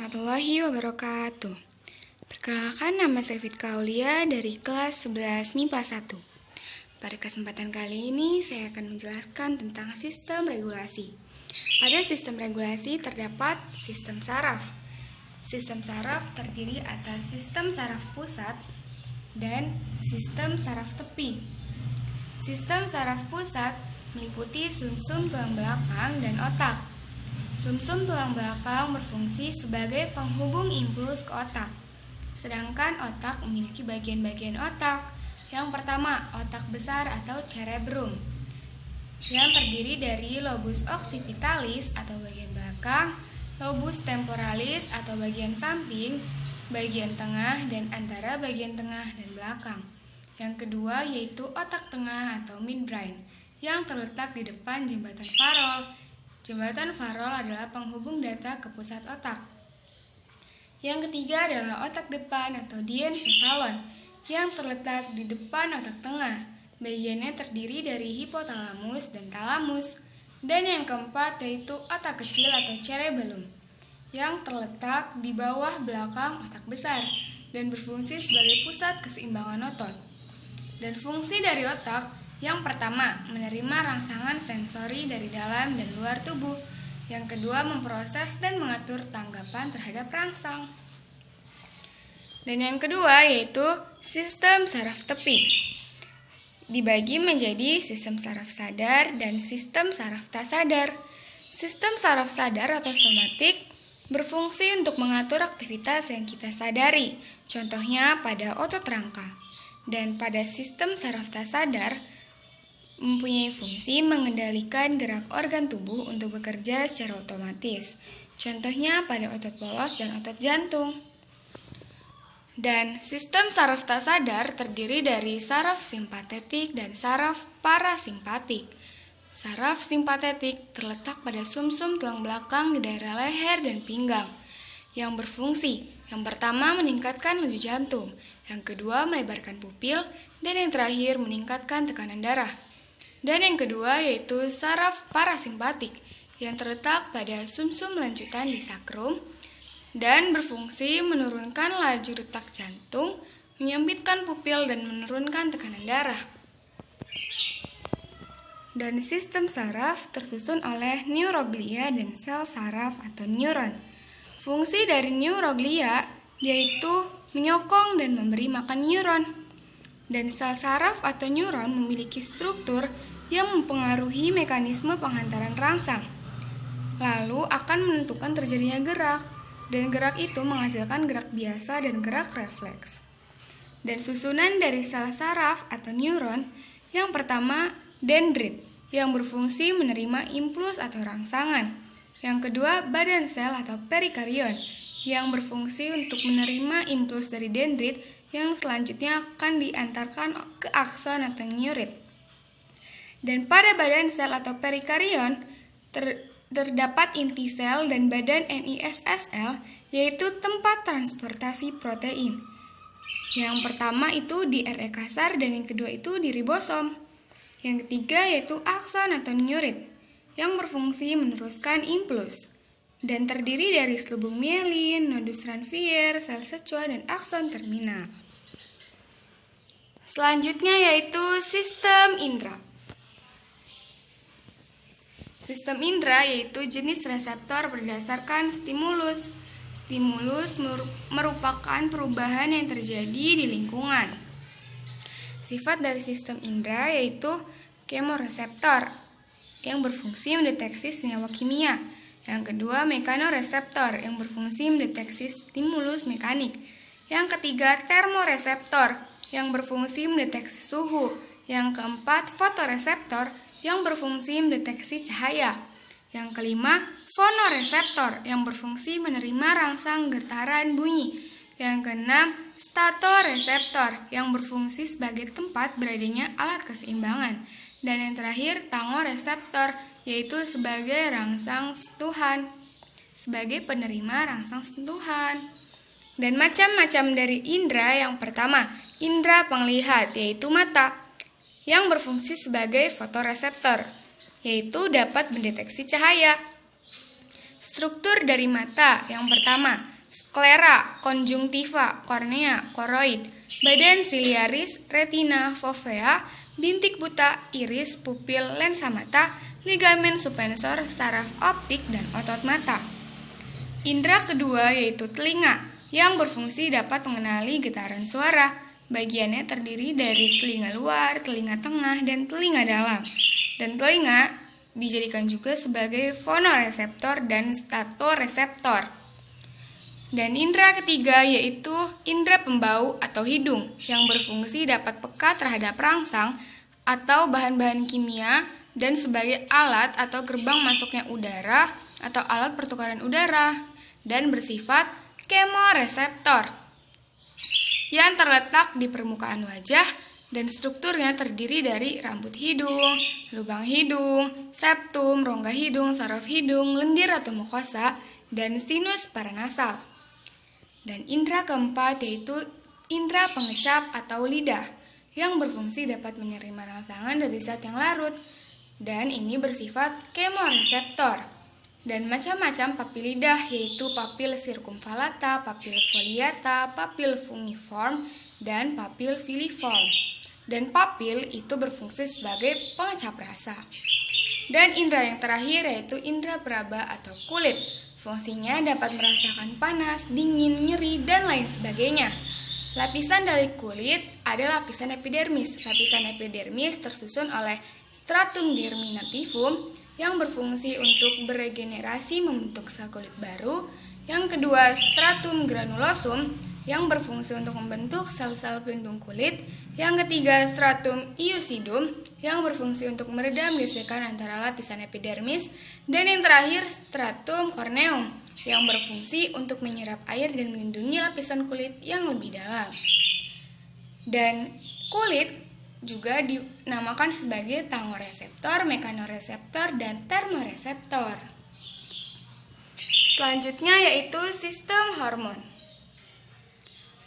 warahmatullahi wabarakatuh. Perkenalkan, nama saya Fitka Aulia dari kelas 11 MIPA 1. Pada kesempatan kali ini saya akan menjelaskan tentang sistem regulasi. Pada sistem regulasi terdapat sistem saraf. Sistem saraf terdiri atas sistem saraf pusat dan sistem saraf tepi. Sistem saraf pusat meliputi sumsum tulang belakang dan otak. Sumsum tulang belakang berfungsi sebagai penghubung impuls ke otak. Sedangkan otak memiliki bagian-bagian otak. Yang pertama, otak besar atau cerebrum, yang terdiri dari lobus occipitalis atau bagian belakang, lobus temporalis atau bagian samping, bagian tengah, dan antara bagian tengah dan belakang. Yang kedua yaitu otak tengah atau midbrain, yang terletak di depan jembatan Farol. Jembatan Farol adalah penghubung data ke pusat otak. Yang ketiga adalah otak depan atau diencephalon, yang terletak di depan otak tengah. Bagiannya terdiri dari hipotalamus dan talamus. Dan yang keempat yaitu otak kecil atau cerebellum, yang terletak di bawah belakang otak besar dan berfungsi sebagai pusat keseimbangan otot. Dan fungsi dari otak: yang pertama, menerima rangsangan sensori dari dalam dan luar tubuh. Yang kedua, memproses dan mengatur tanggapan terhadap rangsang. Dan yang kedua yaitu sistem saraf tepi. Dibagi menjadi sistem saraf sadar dan sistem saraf tak sadar. Sistem saraf sadar atau somatik berfungsi untuk mengatur aktivitas yang kita sadari, contohnya pada otot rangka. Dan pada sistem saraf tak sadar mempunyai fungsi mengendalikan gerak organ tubuh untuk bekerja secara otomatis, contohnya pada otot polos dan otot jantung. Dan sistem saraf tak sadar terdiri dari saraf simpatetik dan saraf parasimpatik. Saraf simpatetik terletak pada sumsum tulang belakang di daerah leher dan pinggang, yang berfungsi: yang pertama meningkatkan laju jantung, yang kedua melebarkan pupil, dan yang terakhir meningkatkan tekanan darah. Dan yang kedua yaitu saraf parasimpatik, yang terletak pada sumsum lanjutan di sakrum dan berfungsi menurunkan laju detak jantung, menyempitkan pupil, dan menurunkan tekanan darah. Dan sistem saraf tersusun oleh neuroglia dan sel saraf atau neuron. Fungsi dari neuroglia yaitu menyokong dan memberi makan neuron. Dan sel saraf atau neuron memiliki struktur yang mempengaruhi mekanisme penghantaran rangsang, lalu akan menentukan terjadinya gerak, dan gerak itu menghasilkan gerak biasa dan gerak refleks. Dan susunan dari sel saraf atau neuron: yang pertama dendrit, yang berfungsi menerima impuls atau rangsangan. Yang kedua badan sel atau perikarion, yang berfungsi untuk menerima impuls dari dendrit yang selanjutnya akan diantarkan ke akson atau neurit. Dan pada badan sel atau perikarion terdapat inti sel dan badan NISSL, yaitu tempat transportasi protein. Yang pertama itu di RE kasar dan yang kedua itu di ribosom. Yang ketiga yaitu akson atau neurit, yang berfungsi meneruskan impuls dan terdiri dari selubung mielin, nodus Ranvier, sel secua, dan akson terminal. Selanjutnya yaitu sistem indera. Sistem indera yaitu jenis reseptor berdasarkan stimulus. Stimulus merupakan perubahan yang terjadi di lingkungan. Sifat dari sistem indera yaitu kemoreseptor, yang berfungsi mendeteksi senyawa kimia. Yang kedua, mekanoreseptor, yang berfungsi mendeteksi stimulus mekanik. Yang ketiga, termoreseptor, yang berfungsi mendeteksi suhu. Yang keempat, fotoreseptor, yang berfungsi mendeteksi cahaya. Yang kelima, fonoreseptor, yang berfungsi menerima rangsang getaran bunyi. Yang keenam, statoreseptor, yang berfungsi sebagai tempat beradanya alat keseimbangan. Dan yang terakhir, tangoreseptor, yaitu sebagai rangsang sentuhan, sebagai penerima rangsang sentuhan. Dan macam-macam dari indera: yang pertama, indera penglihat, yaitu mata, yang berfungsi sebagai fotoreseptor, yaitu dapat mendeteksi cahaya. Struktur dari mata: yang pertama, sklera, konjungtiva, kornea, koroid, badan siliaris, retina, fovea, bintik buta, iris, pupil, lensa mata, ligamen supensor, saraf optik, dan otot mata. Indra kedua yaitu telinga, yang berfungsi dapat mengenali getaran suara. Bagiannya terdiri dari telinga luar, telinga tengah, dan telinga dalam. Dan telinga dijadikan juga sebagai fonoreseptor dan statoreseptor. Dan indera ketiga yaitu indera pembau atau hidung, yang berfungsi dapat peka terhadap rangsang atau bahan-bahan kimia dan sebagai alat atau gerbang masuknya udara atau alat pertukaran udara, dan bersifat kemoreseptor yang terletak di permukaan wajah dan strukturnya terdiri dari rambut hidung, lubang hidung, septum, rongga hidung, saraf hidung, lendir atau mukosa, dan sinus paranasal. Dan indera keempat yaitu indera pengecap atau lidah, yang berfungsi dapat menerima rangsangan dari zat yang larut, dan ini bersifat kemoreseptor. Dan macam-macam papil lidah yaitu papil circumvallata, papil foliata, papil fungiform, dan papil filiform. Dan papil itu berfungsi sebagai pengecap rasa. Dan indera yang terakhir yaitu indera peraba atau kulit. Fungsinya dapat merasakan panas, dingin, nyeri, dan lain sebagainya. Lapisan dari kulit adalah lapisan epidermis. Lapisan epidermis tersusun oleh stratum germinativum yang berfungsi untuk beregenerasi membentuk sel kulit baru. Yang kedua, stratum granulosum yang berfungsi untuk membentuk sel-sel pelindung kulit. Yang ketiga, stratum iusidum yang berfungsi untuk meredam gesekan antara lapisan epidermis. Dan yang terakhir, stratum corneum yang berfungsi untuk menyerap air dan melindungi lapisan kulit yang lebih dalam. Dan kulit juga dinamakan sebagai tangoreseptor, mekanoreseptor, dan termoreseptor. Selanjutnya yaitu sistem hormon.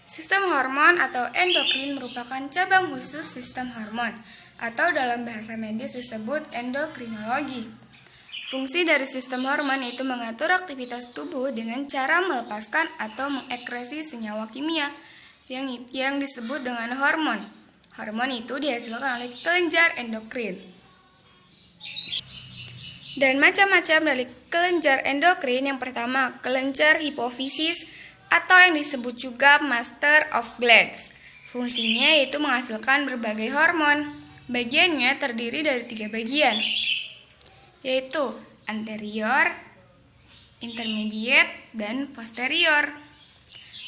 Sistem hormon atau endokrin merupakan cabang khusus sistem hormon, atau dalam bahasa medis disebut endokrinologi. Fungsi dari sistem hormon yaitu mengatur aktivitas tubuh dengan cara melepaskan atau mengekresi senyawa kimia yang disebut dengan hormon. Hormon itu dihasilkan oleh kelenjar endokrin. Dan macam-macam dari kelenjar endokrin, yang pertama kelenjar hipofisis atau yang disebut juga master of glands. Fungsinya yaitu menghasilkan berbagai hormon. Bagiannya terdiri dari 3 bagian, yaitu anterior, intermediate, dan posterior.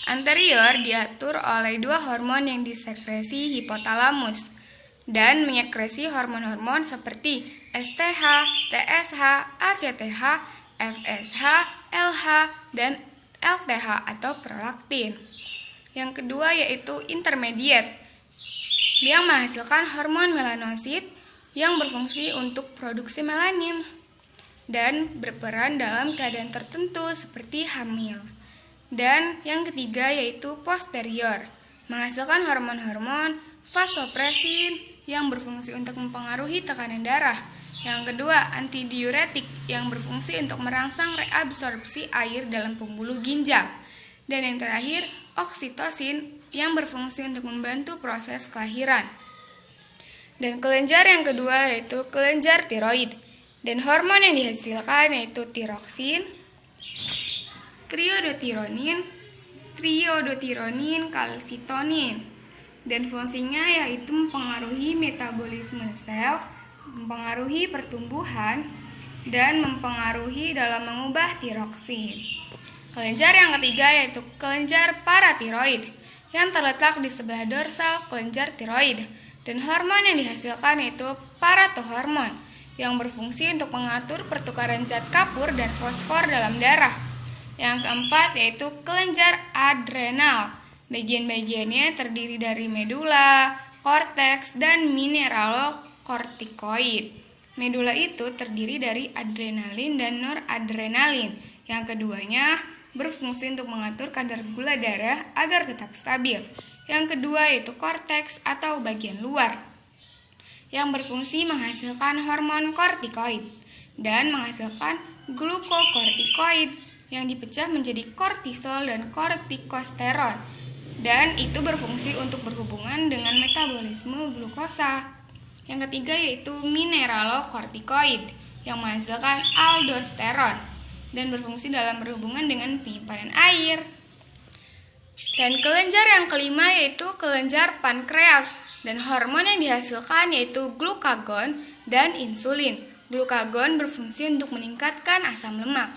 Anterior diatur oleh 2 hormon yang disekresi hipotalamus dan menyekresi hormon-hormon seperti STH, TSH, ACTH, FSH, LH, dan LTH atau prolaktin. Yang kedua yaitu intermediate yang menghasilkan hormon melanosit yang berfungsi untuk produksi melanin dan berperan dalam keadaan tertentu seperti hamil. Dan yang ketiga yaitu posterior, menghasilkan hormon-hormon vasopresin yang berfungsi untuk mempengaruhi tekanan darah. Yang kedua, antidiuretik yang berfungsi untuk merangsang reabsorpsi air dalam pembuluh ginjal. Dan yang terakhir, oksitosin yang berfungsi untuk membantu proses kelahiran. Dan kelenjar yang kedua yaitu kelenjar tiroid. Dan hormon yang dihasilkan yaitu tiroksin, triodotironin, kalsitonin. Dan fungsinya yaitu mempengaruhi metabolisme sel, mempengaruhi pertumbuhan, dan mempengaruhi dalam mengubah tiroksin. Kelenjar yang ketiga yaitu kelenjar paratiroid yang terletak di sebelah dorsal kelenjar tiroid. Dan hormon yang dihasilkan yaitu paratohormon yang berfungsi untuk mengatur pertukaran zat kapur dan fosfor dalam darah. Yang keempat yaitu kelenjar adrenal. Bagian-bagiannya terdiri dari medula, korteks, dan mineralokortikoid. Medula itu terdiri dari adrenalin dan noradrenalin. Yang keduanya berfungsi untuk mengatur kadar gula darah agar tetap stabil. Yang kedua yaitu korteks atau bagian luar, yang berfungsi menghasilkan hormon kortikoid dan menghasilkan glukokortikoid. yang dipecah menjadi kortisol dan kortikosteron, dan itu berfungsi untuk berhubungan dengan metabolisme glukosa. Yang ketiga yaitu mineralokortikoid yang menghasilkan aldosteron dan berfungsi dalam berhubungan dengan penyimpanan air. Dan kelenjar yang kelima yaitu kelenjar pankreas, dan hormon yang dihasilkan yaitu glukagon dan insulin. Glukagon berfungsi untuk meningkatkan asam lemak,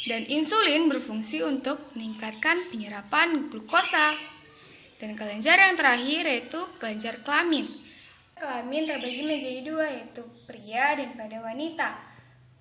dan insulin berfungsi untuk meningkatkan penyerapan glukosa. Dan kelenjar yang terakhir yaitu kelenjar kelamin. Kelamin terbagi menjadi dua, yaitu pria dan pada wanita.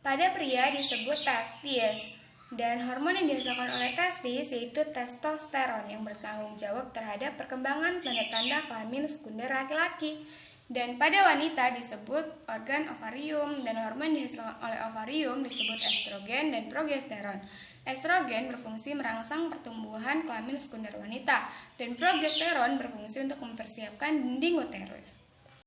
Pada pria disebut testis, dan hormon yang dihasilkan oleh testis yaitu testosteron yang bertanggung jawab terhadap perkembangan tanda-tanda kelamin sekunder laki-laki. Dan pada wanita disebut organ ovarium, dan hormon yang dihasilkan oleh ovarium disebut estrogen dan progesteron. Estrogen berfungsi merangsang pertumbuhan kelamin sekunder wanita, dan progesteron berfungsi untuk mempersiapkan dinding uterus.